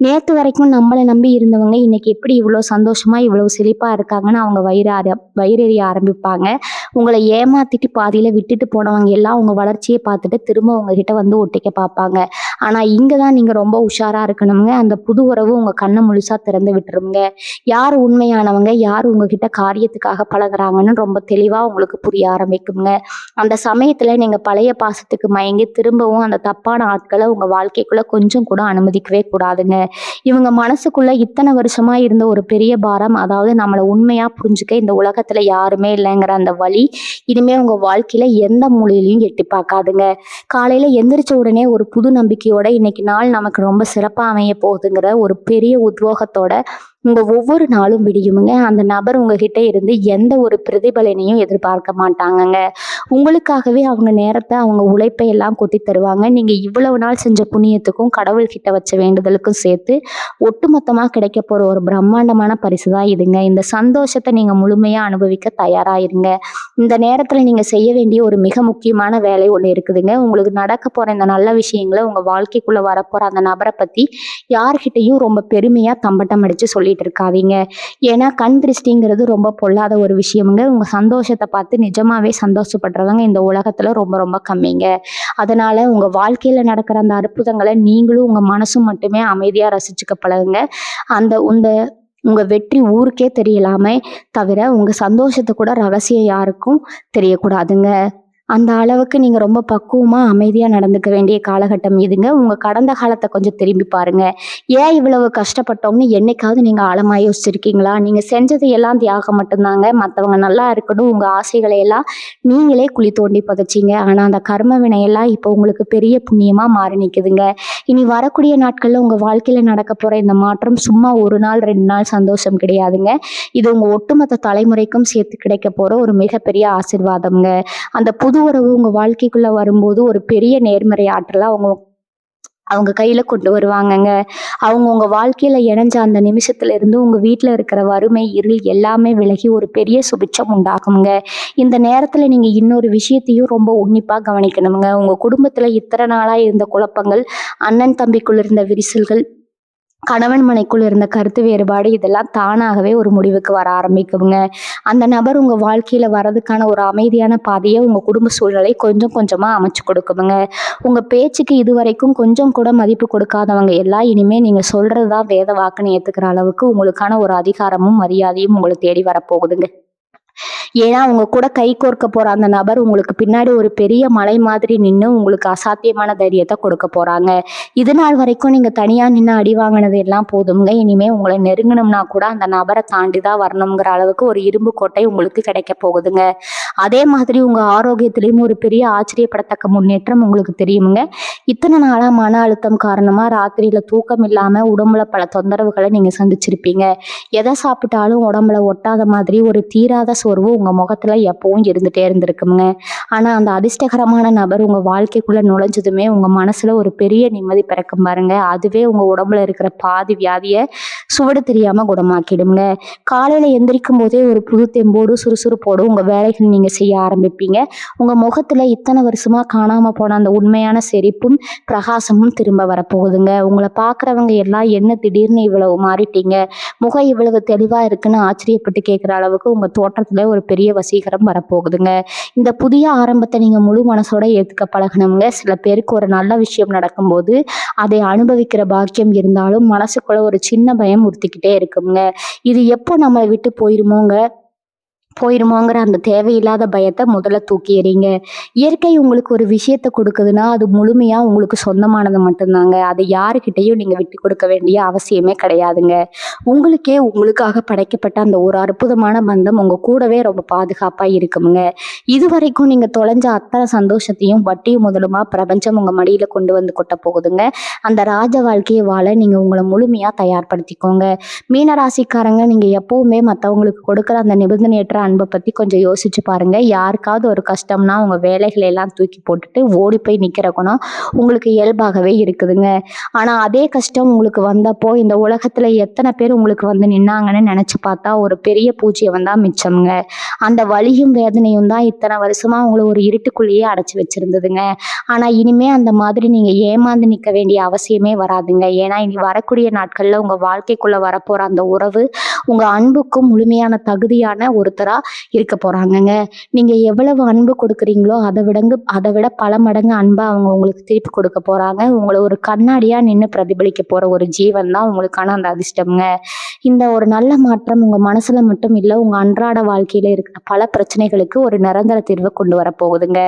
நேத்து வரைக்கும் நம்மள நம்பி இருந்தவங்க இன்னைக்கு எப்படி இவ்வளவு சந்தோஷமா, இவ்வளவு செழிப்பா இருக்காங்கன்னு அவங்க வயிறெறிய ஆரம்பிப்பாங்க. உங்கள ஏமாத்திட்டு பாதியில விட்டுட்டு போனவங்க எல்லாம் உங்க வளர்ச்சியை பார்த்துட்டு திரும்ப உங்ககிட்ட வந்து ஒட்டிக்க பார்ப்பாங்க. ஆனா இங்க தான் நீங்க ரொம்ப உஷாரா இருக்கணுமுங்க. அந்த புது உறவு உங்க கண்ண முழுசா திறந்து விட்டுருமுங்க. யார் உண்மையானவங்க, யார் உங்ககிட்ட காரியத்துக்காக பழகுறாங்கன்னு ரொம்ப தெளிவா உங்களுக்கு புரிய ஆரம்பிக்குங்க. அந்த சமயத்துல நீங்க பழைய பாசத்துக்கு மயங்கி திரும்பவும் அந்த தப்பான ஆட்களை உங்க வாழ்க்கைக்குள்ள கொஞ்சம் கூட அனுமதிக்கவே கூடாதுங்க. இவங்க மனசுக்குள்ள இத்தனை வருஷமா இருந்த ஒரு பெரிய பாரம், அதாவது நம்மள உண்மையா புரிஞ்சுக்க இந்த உலகத்துல யாருமே இல்லைங்கிற அந்த வலி இனிமே உங்க வாழ்க்கையில எந்த மூலையிலையும் எட்டி பார்க்காதுங்க. காலையில எந்திரிச்ச உடனே ஒரு புது நம்பிக்கையோட இன்னைக்கு நாள் நமக்கு ரொம்ப சிறப்பா அமைய போகுதுங்கிற ஒரு பெரிய உத்வேகத்தோட உங்க ஒவ்வொரு நாளும் விடியுமுங்க. அந்த நபர் உங்ககிட்ட இருந்து எந்த ஒரு பிரதிபலனையும் எதிர்பார்க்க மாட்டாங்கங்க. உங்களுக்காகவே அவங்க நேரத்தை, அவங்க உழைப்பை எல்லாம் கொட்டி தருவாங்க. நீங்க இவ்வளவு நாள் செஞ்ச புண்ணியத்துக்கும் கடவுள்கிட்ட வச்ச வேண்டுதலுக்கும் சேர்த்து ஒட்டுமொத்தமா கிடைக்க போற ஒரு பிரம்மாண்டமான பரிசு தான் இதுங்க. இந்த சந்தோஷத்தை நீங்க முழுமையா அனுபவிக்க தயாராயிருங்க. இந்த நேரத்துல நீங்க செய்ய வேண்டிய ஒரு மிக முக்கியமான வேலை ஒண்ணு இருக்குதுங்க. உங்களுக்கு நடக்க போற இந்த நல்ல விஷயங்களை உங்க வாழ்க்கைக்குள்ள வரப்போற அந்த நபரை பத்தி யார்கிட்டையும் ரொம்ப பெருமையா தம்பட்டம் அடிச்சு சொல்லிட்டு இருக்காதீங்க. ஏன்னா கண் திருஷ்டிங்கிறது ரொம்ப பொல்லாத ஒரு விஷயமுங்க. உங்க சந்தோஷத்தை பார்த்து நிஜமாவே சந்தோஷப்படுறவங்க இந்த உலகத்துல ரொம்ப ரொம்ப கம்மிங்க. அதனால உங்க வாழ்க்கையில நடக்கிற அந்த அற்புதங்களை நீங்களும் உங்க மனசும் மட்டுமே அமைதியா ரசிச்சுக்க பழகுங்க. அந்த உங்க உங்க வெற்றி ஊருக்கே தெரியலாமே தவிர உங்க சந்தோஷத்தை கூட ரகசியம் யாருக்கும் தெரியக்கூடாதுங்க. அந்த அளவுக்கு நீங்க ரொம்ப பக்குவமா, அமைதியா நடந்துக்க வேண்டிய காலகட்டம் இதுங்க. உங்க கடந்த காலத்த கொஞ்சம் திரும்பி பாருங்க. ஏன் இவ்வளவு கஷ்டப்பட்டோம்னு என்னைக்காவது நீங்க ஆழமா யோசிச்சிருக்கீங்களா? நீங்க செஞ்சது எல்லாம் தியாகம் மட்டும்தாங்க. மத்தவங்க நல்லா இருக்கணும், உங்க ஆசைகளை எல்லாம் நீங்களே குழி தோண்டி புதைச்சீங்க. ஆனா அந்த கர்ம வினையெல்லாம் இப்போ உங்களுக்கு பெரிய புண்ணியமா மாறி நிக்குதுங்க. இனி வரக்கூடிய நாட்கள்ல உங்க வாழ்க்கையில நடக்க போற இந்த மாற்றம் சும்மா 1 நாள், 2 நாள் சந்தோஷம் கிடையாதுங்க. இது உங்க ஒட்டுமொத்த தலைமுறைக்கும் சேர்த்து கிடைக்க போற ஒரு மிகப்பெரிய ஆசீர்வாதம்ங்க. அந்த புது உறவு உங்க வாழ்க்கைக்குள்ள வரும்போது ஒரு பெரிய நேர்மறை ஆற்றலா அவங்க அவங்க கையில கொண்டு வருவாங்கங்க. அவங்க உங்க வாழ்க்கையில இணைஞ்ச அந்த நிமிஷத்துல இருந்து உங்க வீட்டுல இருக்கிற வறுமை, இருள் எல்லாமே விலகி ஒரு பெரிய சுபிட்சம் உண்டாகுங்க. இந்த நேரத்துல நீங்க இன்னொரு விஷயத்தையும் ரொம்ப உன்னிப்பா கவனிக்கணுங்க. உங்க குடும்பத்துல இத்தனை நாளா இருந்த குழப்பங்கள், அண்ணன் தம்பிக்குள்ள இருந்த விரிசல்கள், கணவன் மனைக்குள் இருந்த கருத்து வேறுபாடு இதெல்லாம் தானாகவே ஒரு முடிவுக்கு வர ஆரம்பிக்குங்க. அந்த நபர் உங்க வாழ்க்கையில வர்றதுக்கான ஒரு அமைதியான பாதையை உங்க குடும்ப சூழ்நிலை கொஞ்சம் கொஞ்சமா அமைச்சு கொடுக்குமுங்க. உங்க பேச்சுக்கு இதுவரைக்கும் கொஞ்சம் கூட மதிப்பு கொடுக்காதவங்க எல்லாம் இனிமே நீங்க சொல்றதுதான் வேத வாக்குன்னு ஏத்துக்கிற அளவுக்கு உங்களுக்கான ஒரு அதிகாரமும் மரியாதையும் உங்களை தேடி வரப்போகுதுங்க. ஏன்னா உங்க கூட கை கோர்க்க போற அந்த நபர் உங்களுக்கு பின்னாடி ஒரு பெரிய மலை மாதிரி நின்று உங்களுக்கு அசாத்தியமான தைரியத்தை கொடுக்க போறாங்க. இது நாள் வரைக்கும் நீங்க தனியா நின்று அடி வாங்கினது எல்லாம் போதுங்க. இனிமே உங்களை நெருங்கணும்னா கூட அந்த நபரை தாண்டி தான் வரணுங்கிற அளவுக்கு ஒரு இரும்பு கோட்டை உங்களுக்கு கிடைக்க போகுதுங்க. அதே மாதிரி உங்க ஆரோக்கியத்திலையும் ஒரு பெரிய ஆச்சரியப்படத்தக்க முன்னேற்றம் உங்களுக்கு தெரியுமுங்க. இத்தனை நாளா மன அழுத்தம் காரணமா ராத்திரியில தூக்கம் இல்லாம உடம்புல பல தொந்தரவுகளை நீங்க சந்திச்சிருப்பீங்க. எதை சாப்பிட்டாலும் உடம்புல ஒட்டாத மாதிரி ஒரு தீராத சோர்வு உங்க முகத்துல எப்பவும் இருந்துட்டே இருந்திருக்குங்க. ஆனா அந்த அதிர்ஷ்டகரமான நபர் உங்க வாழ்க்கைக்குள்ள நுழைஞ்சதுமே உங்க மனசுல ஒரு பெரிய நிம்மதி பிறக்கும் பாருங்க. அதுவே உங்க உடம்புல இருக்கிற பாதி வியாதிய சுவடு தெரியாம குணமாக்கிடுங்க. காலையில எந்திரிக்கும் போதே ஒரு புது தெம்போடு சுறுசுறுப்போடு உங்க வேலைகள் நீங்க செய்ய ஆரம்பிப்பீங்க. உங்க முகத்துல இத்தனை வருஷமா காணாம போன அந்த உண்மையான சிரிப்பும் பிரகாசமும் திரும்ப வரப்போகுதுங்க. உங்களை பாக்குறவங்க எல்லாம் என்ன திடீர்னு இவ்வளவு மாறிட்டீங்க, முகம் இவ்வளவு தெளிவா இருக்குன்னு ஆச்சரியப்பட்டு கேட்கிற அளவுக்கு உங்க தோற்றத்துல ஒரு பெரிய வசீகரம் வரப்போகுதுங்க. இந்த புதிய ஆரம்பத்தை நீங்க முழு மனசோட ஏத்துக்க பழகணுங்க. சில பேருக்கு ஒரு நல்ல விஷயம் நடக்கும்போது அதை அனுபவிக்கிற பாக்கியம் இருந்தாலும் மனசுக்குள்ள ஒரு சின்ன பயம் உறுத்திக்கிட்டே இருக்குங்க. இது எப்போ நம்மளை விட்டு போயிருமோங்க போயிருமோங்கிற அந்த தேவையில்லாத பயத்த முதல்ல தூக்கி எறிங்க. இயற்கை உங்களுக்கு ஒரு விஷயத்த குடுக்குதுன்னா, அது முழுமையா உங்களுக்கு சொந்தமானது மட்டும்தாங்க. அத யாருகிட்டயும் நீங்க விட்டுக் கொடுக்க வேண்டிய அவசியமே கிடையாதுங்க. உங்களுக்கே உங்களுக்காக படைக்கப்பட்ட அந்த ஒரு அற்புதமான பந்தம் உங்க கூடவே ரொம்ப பாதுகாப்பா இருக்குமுங்க. இதுவரைக்கும் நீங்க தொலைஞ்ச அத்தன சந்தோஷத்தையும் வட்டியும் முதலுமா பிரபஞ்சம் உங்க மடியில கொண்டு வந்து கொட்டப் போகுதுங்க. அந்த ராஜ வாழ்க்கைய வாழ நீங்க உங்கள முழுமையா தயார்படுத்திக்கோங்க. மீன ராசிக்காரங்க, நீங்க எப்பவுமே மத்தவங்களுக்கு கொடுக்குற அந்த நிபந்தனையற்ற அன்பை பத்தி கொஞ்சம் யோசிச்சு பாருங்க. யாருக்காவது ஒரு கஷ்டம்னா உங்க வேலைகளை எல்லாம் தூக்கி போட்டுட்டு ஓடி போய் நிக்கிற குணம் உங்களுக்கு இயல்பாகவே இருக்குதுங்க. ஆனா அதே கஷ்டம் உங்களுக்கு வந்தப்போ இந்த உலகத்துல எத்தனை பேர் உங்களுக்கு வந்து நின்னாங்கன்னு நினைச்சு பார்த்தா ஒரு பெரிய பூஜ்யம் தான் மிச்சம்ங்க. அந்த வலியும் வேதனையும் தான் இத்தனை வருஷமா உங்களை ஒரு இருட்டுக்குள்ளேயே அடைச்சு வச்சிருந்ததுங்க. ஆனா இனிமே அந்த மாதிரி நீங்க ஏமாந்து நிக்க வேண்டிய அவசியமே வராதுங்க. ஏன்னா இனி வரக்கூடிய நாட்கள்ல உங்க வாழ்க்கைக்குள்ள வரப்போற அந்த உறவு உங்க அன்புக்கும் முழுமையான தகுதியான ஒருத்தரா இருக்க போறாங்கங்க. நீங்க எவ்வளவு அன்பு கொடுக்குறீங்களோ அதை விட பல மடங்கு அன்பா அவங்க உங்களுக்கு திருப்பி கொடுக்க போறாங்க. உங்களை ஒரு கண்ணாடியா நின்று பிரதிபலிக்க போற ஒரு ஜீவன் தான் உங்களுக்கான அந்த அதிர்ஷ்டம்ங்க. இந்த ஒரு நல்ல மாற்றம் உங்க மனசுல மட்டும் இல்ல, உங்க அன்றாட வாழ்க்கையில இருக்கிற பல பிரச்சனைகளுக்கு ஒரு நிரந்தர தீர்வை கொண்டு வர போகுதுங்க.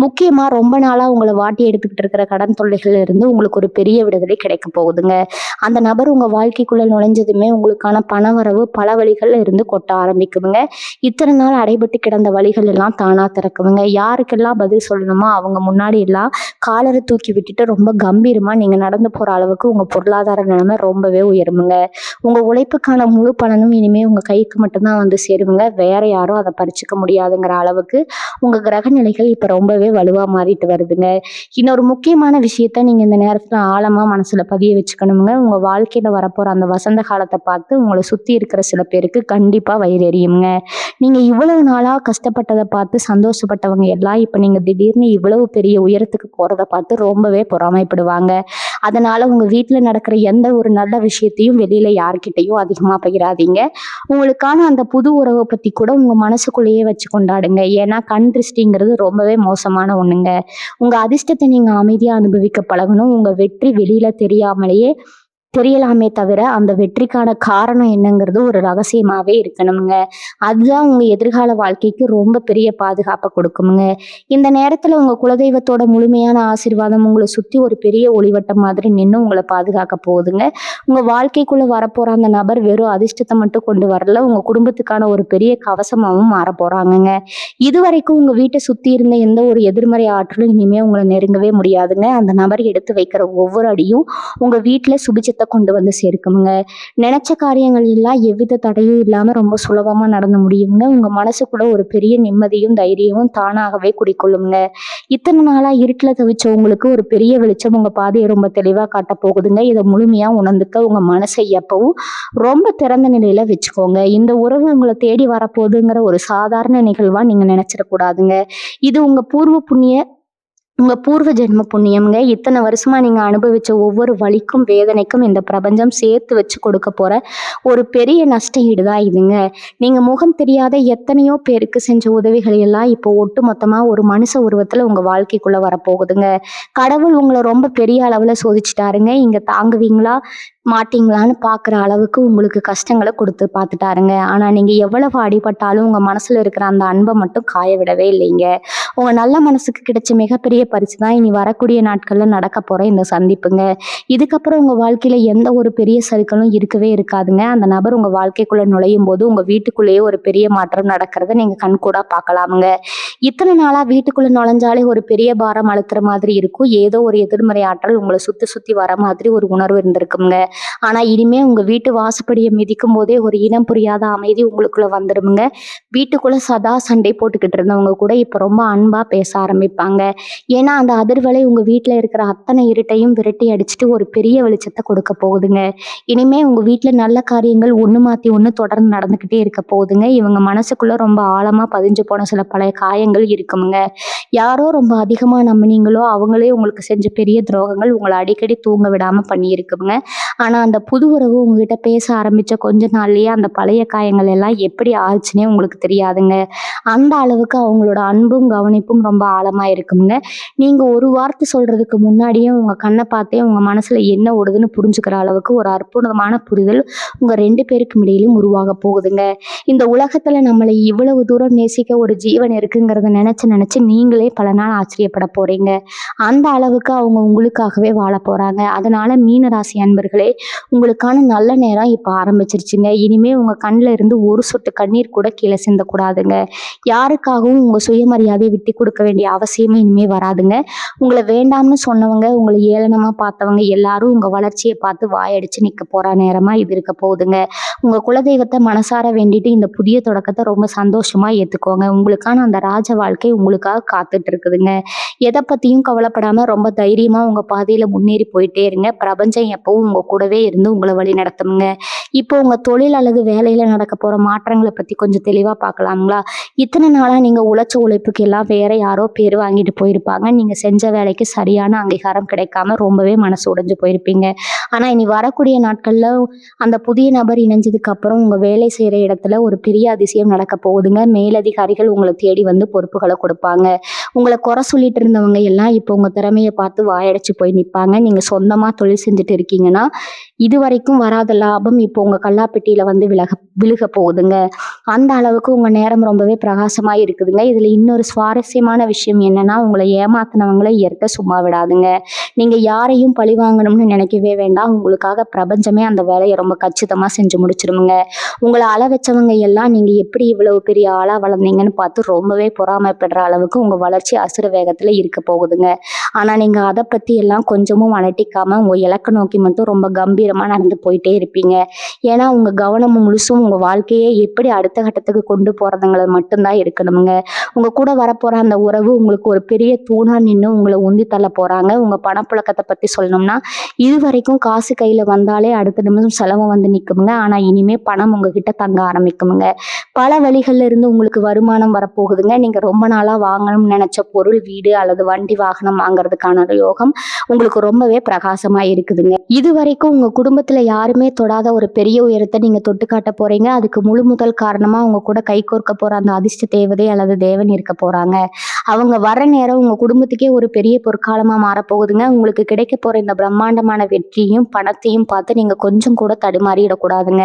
முக்கியமா ரொம்ப நாளா உங்களை வாட்டி எடுத்துக்கிட்டு இருக்கிற கடன் தொல்லைகள்ல இருந்து உங்களுக்கு ஒரு பெரிய விடுதலை கிடைக்க போகுதுங்க. அந்த நபர் உங்க வாழ்க்கைக்குள்ள நுழைஞ்சதுமே உங்களுக்கான பணவரவு பல வழிகள்ல இருந்து கொட்ட ஆரம்பிக்குதுங்க. இத்தனை நாள் அடைபட்டு கிடந்த வழிகள் எல்லாம் தானா திறக்குதுங்க. யாருக்கெல்லாம் பதில் சொல்லணுமோ அவங்க முன்னாடி எல்லாம் காலரை தூக்கி விட்டுட்டு ரொம்ப கம்பீரமா நீங்க நடந்து போற அளவுக்கு உங்க பொருளாதார நிலைமை ரொம்பவே உயருமுங்க. உங்க உழைப்புக்கான முழு பலனும் இனிமே உங்க கைக்கு மட்டும்தான் வந்து சேருங்க. வேற யாரும் அதை பறிச்சுக்க முடியாதுங்கிற அளவுக்கு உங்க கிரக நிலைகள் இப்ப ரொம்பவே வலுவா மாறிட்டு வருதுங்க. இன்னொரு முக்கியமான விஷயத்த நீங்க இந்த நேரத்துல ஆழமா மனசுல பதிய வச்சுக்கணுங்க. உங்க வாழ்க்கையில வரப்போற அந்த வசந்த காலத்தை பார்த்து உங்களை சுத்தி இருக்கிற சில பேருக்கு கண்டிப்பா வயிறு எரியுங்க. நீங்க இவ்வளவு நாளா கஷ்டப்பட்டதை பார்த்து சந்தோஷப்பட்டவங்க எல்லாம் இப்ப நீங்க திடீர்னு இவ்வளவு பெரிய உயரத்துக்கு போறதை பார்த்து ரொம்பவே பொறாமைப்படுவாங்க. அதனால உங்க வீட்டுல நடக்கிற எந்த ஒரு நல்ல விஷயத்தையும் வெளியில யார்கிட்டயும் அதிகமா பகிராதீங்க. உங்களுக்கான அந்த புது உறவை பத்தி கூட உங்க மனசுக்குள்ளேயே வச்சு கொண்டாடுங்க. ஏன்னா கண் திருஷ்டிங்கிறது ரொம்பவே மோசமான ஒண்ணுங்க. உங்க அதிர்ஷ்டத்தை நீங்க அமைதியா அனுபவிக்க பழகணும். உங்க வெற்றி வெளியில தெரியலாமே தவிர அந்த வெற்றிக்கான காரணம் என்னங்கிறது ஒரு ரகசியமாவே இருக்கணுங்க. அதுதான் உங்க எதிர்கால வாழ்க்கைக்கு ரொம்ப பெரிய பாதுகாப்பை கொடுக்குமுங்க. இந்த நேரத்துல உங்க குலதெய்வத்தோட முழுமையான ஆசீர்வாதம் உங்களை சுத்தி ஒரு பெரிய ஒளிவட்டம் மாதிரி நின்று உங்களை பாதுகாக்க போகுதுங்க. உங்க வாழ்க்கைக்குள்ள வரப்போற அந்த நபர் வெறும் அதிர்ஷ்டத்தை மட்டும் கொண்டு வரல, உங்க குடும்பத்துக்கான ஒரு பெரிய கவசமாவும் மாற போறாங்கங்க. இதுவரைக்கும் உங்க வீட்டை சுத்தி இருந்த எந்த ஒரு எதிர்மறை ஆற்றலும் இனிமே உங்களை நெருங்கவே முடியாதுங்க. அந்த நபர் எடுத்து வைக்கிற ஒவ்வொரு அடியும் உங்க வீட்டுல சுபிச்சத்தை கொண்டு வந்து சேர்க்குமுங்க. நினைச்ச காரியங்கள் எல்லாம் எவ்வித தடையும் இல்லாம ரொம்ப சுலபமா நடந்து முடியுங்க. உங்க மனசுக்குள்ள ஒரு பெரிய நிம்மதியும் தைரியமும் தானாகவே குடிக்கொள்ளுங்க. இத்தனை நாளா இருட்டுல தவிச்ச உங்களுக்கு ஒரு பெரிய வெளிச்சம் உங்க பாதையை ரொம்ப தெளிவா காட்ட போகுதுங்க. இதை முழுமையா உணர்ந்துக்க உங்க மனசை எப்பவும் ரொம்ப திறந்த நிலையில வச்சுக்கோங்க. இந்த உறவு உங்களை தேடி வரப்போகுதுங்கிற ஒரு சாதாரண நிகழ்வா நீங்க நினைச்சிடக்கூடாதுங்க. இது உங்க பூர்வ ஜென்ம புண்ணியம்ங்க. இத்தனை வருஷமா நீங்க அனுபவிச்ச ஒவ்வொரு வலிக்கும் வேதனைக்கும் இந்த பிரபஞ்சம் சேர்த்து வச்சு கொடுக்க போற ஒரு பெரிய நஷ்ட ஈடுதான் இதுங்க. நீங்க முகம் தெரியாத எத்தனையோ பேருக்கு செஞ்ச உதவிகளை எல்லாம் இப்போ ஒட்டு மொத்தமா ஒரு மனுஷ உருவத்துல உங்க வாழ்க்கைக்குள்ள வரப்போகுதுங்க. கடவுள் உங்களை ரொம்ப பெரிய அளவுல சோதிச்சுட்டாருங்க. இங்க தாங்குவீங்களா மாட்டீங்களான்னு பாக்குற அளவுக்கு உங்களுக்கு கஷ்டங்களை கொடுத்து பார்த்துட்டாருங்க. ஆனா நீங்க எவ்வளவு அடிபட்டாலும் உங்க மனசுல இருக்கிற அந்த அன்பை மட்டும் காய விடவே இல்லைங்க. உங்க நல்ல மனசுக்கு கிடைச்ச மிகப்பெரிய பரிசு தான் இனி வரக்கூடிய நாட்கள்ல நடக்க போற இந்த சந்திப்புங்க. இதுக்கப்புறம் உங்க வாழ்க்கையில எந்த ஒரு பெரிய சறுக்கலும் இருக்கவே இருக்காதுங்க. அந்த நபர் உங்க வாழ்க்கைக்குள்ள நுழையும் போது உங்க வீட்டுக்குள்ளேயே ஒரு பெரிய மாற்றம் நடக்கிறத நீங்க கண்கூடா பார்க்கலாமுங்க. இத்தனை நாளா வீட்டுக்குள்ள நுழைஞ்சாலே ஒரு பெரிய பாரம் அழுத்துற மாதிரி இருக்கும். ஏதோ ஒரு எதிர்மறை ஆற்றல் உங்களை சுத்தி சுத்தி வர மாதிரி ஒரு உணர்வு இருந்திருக்குங்க. ஆனா இனிமே உங்க வீட்டு வாசப்படியை மிதிக்கும் போதே ஒரு இனம் புரியாத அமைதி உங்களுக்குள்ள வந்துடுமுங்க. வீட்டுக்குள்ள சதா சண்டை போட்டுக்கிட்டு இருந்தவங்க கூட இப்ப ரொம்ப அன்பா பேச ஆரம்பிப்பாங்க. ஏன்னா அந்த அதிர்வலை உங்க வீட்டுல இருக்கிற அத்தனை இருட்டையும் விரட்டி அடிச்சுட்டு ஒரு பெரிய வெளிச்சத்தை கொடுக்க போகுதுங்க. இனிமே உங்க வீட்டுல நல்ல காரியங்கள் ஒண்ணு மாத்தி ஒண்ணு தொடர்ந்து நடந்துகிட்டே இருக்க போகுதுங்க. இவங்க மனசுக்குள்ள ரொம்ப ஆழமா பதிஞ்சு போன சில பழைய காயங்கள் இருக்குமுங்க. யாரோ ரொம்ப அதிகமா நம்பினீங்களோ அவங்களே உங்களுக்கு செஞ்ச பெரிய துரோகங்கள் உங்களை அடிக்கடி தூங்க விடாம பண்ணியிருக்குங்க. ஆனா அந்த புது உறவு உங்ககிட்ட பேச ஆரம்பிச்ச கொஞ்ச நாள்லயே அந்த பழைய காயங்கள் எல்லாம் எப்படி ஆச்சுன்னே உங்களுக்கு தெரியாதுங்க. அந்த அளவுக்கு அவங்களோட அன்பும் கவனிப்பும் கவனிப்பும் ரொம்ப ஆழமா இருக்குங்க. நீங்க ஒரு வார்த்தை சொல்றதுக்கு முன்னாடியே உங்க கண்ண பார்த்தே உங்க மனசுல என்ன ஓடுதுன்னு புரிஞ்சுக்கிற அளவுக்கு ஒரு அற்புதமான புரிதல் உங்க 2 பேருக்கும் இடையிலும் உருவாக போகுதுங்க. இந்த உலகத்துல நம்மள இவ்வளவு தூரம் நேசிக்க ஒரு ஜீவன் இருக்குங்கிறத நினைச்சு நினைச்சு நீங்களே பல நாள் ஆச்சரியப்பட போறீங்க. அந்த அளவுக்கு அவங்க உங்களுக்காகவே வாழப் போறாங்க. அதனால மீன ராசி அன்பர்களே, உங்களுக்கான நல்ல நேரம் இப்ப ஆரம்பிச்சிருச்சுங்க. இனிமே உங்க கண்ல இருந்து ஒரு சொட்டு கண்ணீர் கூட கீழ சிந்தக்கூடாதுங்க. யாருக்காகவும் உங்க சுயமரியாதையை விட்டுக் கொடுக்க வேண்டிய அவசியமே இனிமே வராதுங்க. உங்கள வேண்டாம்னு சொன்னவங்க, உங்கள ஏளனமா பார்த்தவங்க எல்லாரும் உங்க வளர்ச்சிய பார்த்து வாயடிச்சு நிக்க போற நேரமா இது இருக்க போகுதுங்க. உங்க குலதெய்வத்த மனசார வேண்டிட்டு இந்த புதிய தொடக்கத்த ரொம்ப சந்தோஷமா ஏத்துக்கோங்க. உங்களுக்கான அந்த ராஜ வாழ்க்கை உங்களுக்காக காத்துட்டு இருக்குதுங்க. எத பத்தியும் கவலைப்படாம ரொம்ப தைரியமா உங்க பாதையில முன்னேறி போயிட்டே இருங்க. பிரபஞ்சம் எப்பவும் உங்க கூடவே இருந்து உங்கள வழி நடத்துங்க. இப்போ உங்க தொழில் அல்லது வேலையில நடக்க போற மாற்றங்கள பத்தி கொஞ்சம் தெளிவா பார்க்கலாங்களா? இத்தனை நாளா நீங்க உழைச்ச உழைப்புக்கு எல்லாம் வேற யாரோ பேர் வாங்கிட்டு போயிருப்பாங்க. நீங்க செஞ்ச வேலைக்கு சரியான அங்கீகாரம் கிடைக்காம ரொம்பவே மனசு உடைஞ்சு போயிருப்பீங்க. ஆனா இனி வரக்கூடிய நாட்கள்ல அந்த புதிய நபர் இணைஞ்சதுக்கு அப்புறம் உங்க வேலை செய்யற இடத்துல ஒரு பெரிய அதிசயம் நடக்க போகுதுங்க. மேலதிகாரிகள் உங்களை தேடி வந்து பொறுப்புகளை கொடுப்பாங்க. உங்களை குறை சொல்லிட்டு இருந்தவங்க எல்லாம் இப்போ உங்க திறமைய பார்த்து வாயடைச்சு போய் நிப்பாங்க. நீங்க சொந்தமா தொழில் செஞ்சுட்டு இருக்கீங்கன்னா இது வரைக்கும் வராத லாபம் இப்போ உங்க கல்லாப்பெட்டியில வந்து விழுக போகுதுங்க. அந்த அளவுக்கு உங்க நேரம் ரொம்பவே பிரகாசமா இருக்குதுங்க. இதுல இன்னொரு சுவாரஸ்யமான விஷயம் என்னன்னா, உங்களை ஏமாத்தினவங்களை இயற்கை சும்மா விடாதுங்க. நீங்க யாரையும் பழி வாங்கணும்னு நினைக்கவே வேண்டாம். உங்களுக்காக பிரபஞ்சமே அந்த வேலையை ரொம்ப கச்சிதமா செஞ்சு முடிச்சிருமுங்க. உங்களை அள வச்சவங்க எல்லாம் நீங்க எப்படி இவ்வளவு பெரிய ஆளா வளர்ந்தீங்கன்னு பார்த்து ரொம்பவே பொறாமைப்படுற அளவுக்கு உங்க வளர்ச்சி அசுர வேகத்துல இருக்க போகுதுங்க. ஆனா நீங்க அதை பத்தி எல்லாம் கொஞ்சமும் அலட்டிக்காம உங்க இலக்க நோக்கி மட்டும் ரொம்ப கம்பீரமா நடந்து போயிட்டே இருப்பீங்க. ஏன்னா உங்க கவனம் முழுசும் உங்க வாழ்க்கையை எப்படி அடுத்த கட்டத்துக்கு கொண்டு போறதுங்களை மட்டும்தான் இருக்கணுங்க. உங்க கூட வரப்போற அந்த உறவு உங்களுக்கு ஒரு பெரிய தூணா நின்று உங்களை உந்தி தள்ள போறாங்க. உங்க பணப்புழக்கத்தை பத்தி சொல்லணும்னா, இது வரைக்கும் காசு கையில வந்தாலே அடுத்த நிமிஷம் செலவு வந்து நிக்குமுங்க. ஆனா இனிமே பணம் உங்ககிட்ட தங்க ஆரம்பிக்குமுங்க. பல வழிகள்ல இருந்து உங்களுக்கு வருமானம் வரப்போகுதுங்க. நீங்க ரொம்ப நாளா வாங்கணும்னு நினைச்ச பொருள், வீடு அல்லது வண்டி வாகனம் வாங்குறதுக்கான யோகம் உங்களுக்கு ரொம்பவே பிரகாசமா இருக்குதுங்க. இது வரைக்கும் உங்க குடும்பத்துல யாருமே தொடாத ஒரு பெரிய உயரத்தை நீங்க தொட்டு காட்ட போறீங்க. அதுக்கு முழு முதல் காரணமா உங்க கூட கைகோர்க்க போற அந்த அதிர்ஷ்ட தேவதை அல்லது தேவன் இருக்க போறாங்க. அவங்க வர நேரம் உங்க குடும்பத்துக்கே ஒரு பெரிய பொற்காலமா மாறப்போகுதுங்க. உங்களுக்கு கிடைக்க போற இந்த பிரம்மாண்டமான வெற்றியும் பணத்தையும் பார்த்து நீங்க கொஞ்சம் கூட தடுமாறிடக்கூடாதுங்க.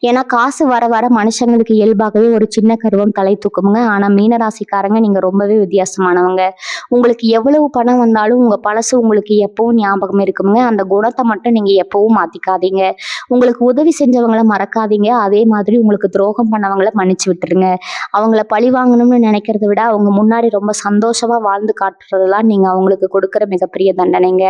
ஏன்னா காசு வர வர மனுஷங்களுக்கு இயல்பாகவே ஒரு சின்ன கருவம் தலை தூக்குமுங்க. ஆனா மீனராசிக்காரங்க நீங்க ரொம்பவே வித்தியாசமானவங்க. உங்களுக்கு எவ்வளவு பணம் வந்தாலும் உங்க பழசு உங்களுக்கு எப்பவும் ஞாபகம் இருக்குமுங்க. அந்த குணத்தை மட்டும் நீங்க எப்பவும் மாத்திக்காதீங்க. உங்களுக்கு உதவி செஞ்சவங்கள மறக்காதீங்க. அதே மாதிரி உங்களுக்கு துரோகம் பண்ணவங்கள மன்னிச்சு விட்டுருங்க. அவங்கள பழி வாங்கணும்னு நினைக்கிறத விட அவங்க முன்னாடி ரொம்ப சந்தோஷமா வாழ்ந்து காட்டுறதுலாம் நீங்க அவங்களுக்கு கொடுக்குற மிகப்பெரிய தண்டனைங்க.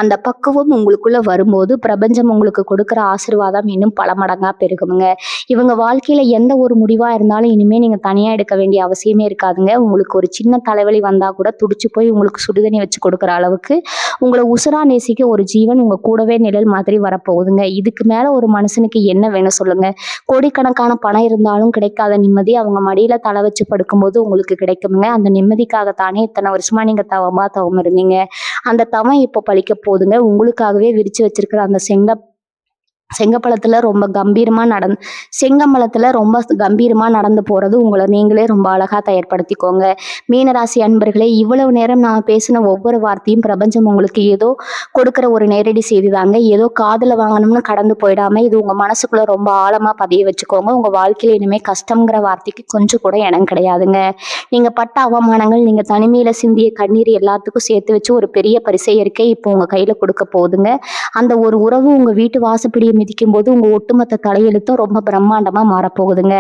அந்த பக்குவம் உங்களுக்குள்ள வரும்போது பிரபஞ்சம் உங்களுக்கு கொடுக்குற ஆசீர்வாதம் இன்னும் பல மடங்கா பெருகுமுங்க. இவங்க வாழ்க்கையில எந்த ஒரு முடிவா இருந்தாலும் இனிமே நீங்க தனியா எடுக்க வேண்டிய அவசியமே இருக்காதுங்க. உங்களுக்கு ஒரு சின்ன தலைவலி வந்தா கூட துடிச்சு போய் உங்களுக்கு சுடுதண்ணி வச்சு கொடுக்குற அளவுக்கு உங்களை உசுரா நேசிக்க ஒரு ஜீவன் உங்க கூடவே நிழல் மாதிரி வரப்போகுதுங்க. இதுக்கு மேல ஒரு மனுஷனுக்கு என்ன வேணும் சொல்லுங்க? கோடிக்கணக்கான பணம் இருந்தாலும் கிடைக்காத நிம்மதி அவங்க மடியில தலை வச்சு படுக்கும்போது உங்களுக்கு கிடைக்குமுங்க. அந்த நிம்மதிக்காகத்தானே இத்தனை வருஷமா நீங்க தவம் இருந்தீங்க. அந்த தவம் இப்போ பழிக்க போகுதுங்க. உங்களுக்காகவே விரிச்சு வச்சிருக்கிற அந்த செங்கம்பலத்துல ரொம்ப கம்பீரமா நடந்து போறது உங்களை நீங்களே ரொம்ப அழகா தயார்படுத்திக்கோங்க. மீனராசி அன்பர்களே, இவ்வளவு நேரம் நான் பேசின ஒவ்வொரு வார்த்தையும் பிரபஞ்சம் உங்களுக்கு ஏதோ கொடுக்குற ஒரு நேரடி செய்தி தாங்க. ஏதோ காதுல வாங்கணும்னு கடந்து போயிடாம இது உங்க மனசுக்குள்ள ரொம்ப ஆழமா பதிய வச்சுக்கோங்க. உங்க வாழ்க்கையில இனிமே கஷ்டம்ங்கிற வார்த்தைக்கு கொஞ்சம் கூட இடம் கிடையாதுங்க. நீங்க பட்ட அவமானங்கள், நீங்க தனிமையில சிந்திய கண்ணீர் எல்லாத்துக்கும் சேர்த்து வச்சு ஒரு பெரிய பரிசை இருக்கை இப்போ உங்க கையில கொடுக்க போகுதுங்க. அந்த ஒரு உறவு உங்க வீட்டு வாசப்படியை மிதிக்கும் போது உங்க ஒட்டுமொத்த தலையெழுத்தும் ரொம்ப பிரம்மாண்டமா மாறப்போகுதுங்க.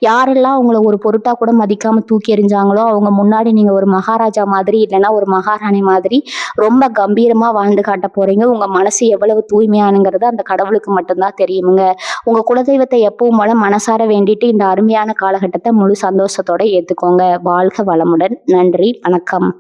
யாரெல்லாம் உங்களை ஒரு பொருட்டா கூட மதிக்காம தூக்கி எறிஞ்சாங்களோ அவங்க முன்னாடி நீங்க ஒரு மகாராஜா மாதிரி இல்லைன்னா ஒரு மகாராணி மாதிரி ரொம்ப கம்பீரமா வாழ்ந்து காட்ட போறீங்க. உங்க மனசு எவ்வளவு தூய்மையானுங்கிறது அந்த கடவுளுக்கு மட்டும்தான் தெரியுமுங்க. உங்க குலதெய்வத்தை எப்பவும் போல மனசார வேண்டிட்டு இந்த அருமையான காலகட்டத்தை முழு சந்தோஷத்தோட ஏத்துக்கோங்க. வாழ்க வளமுடன். நன்றி, வணக்கம்.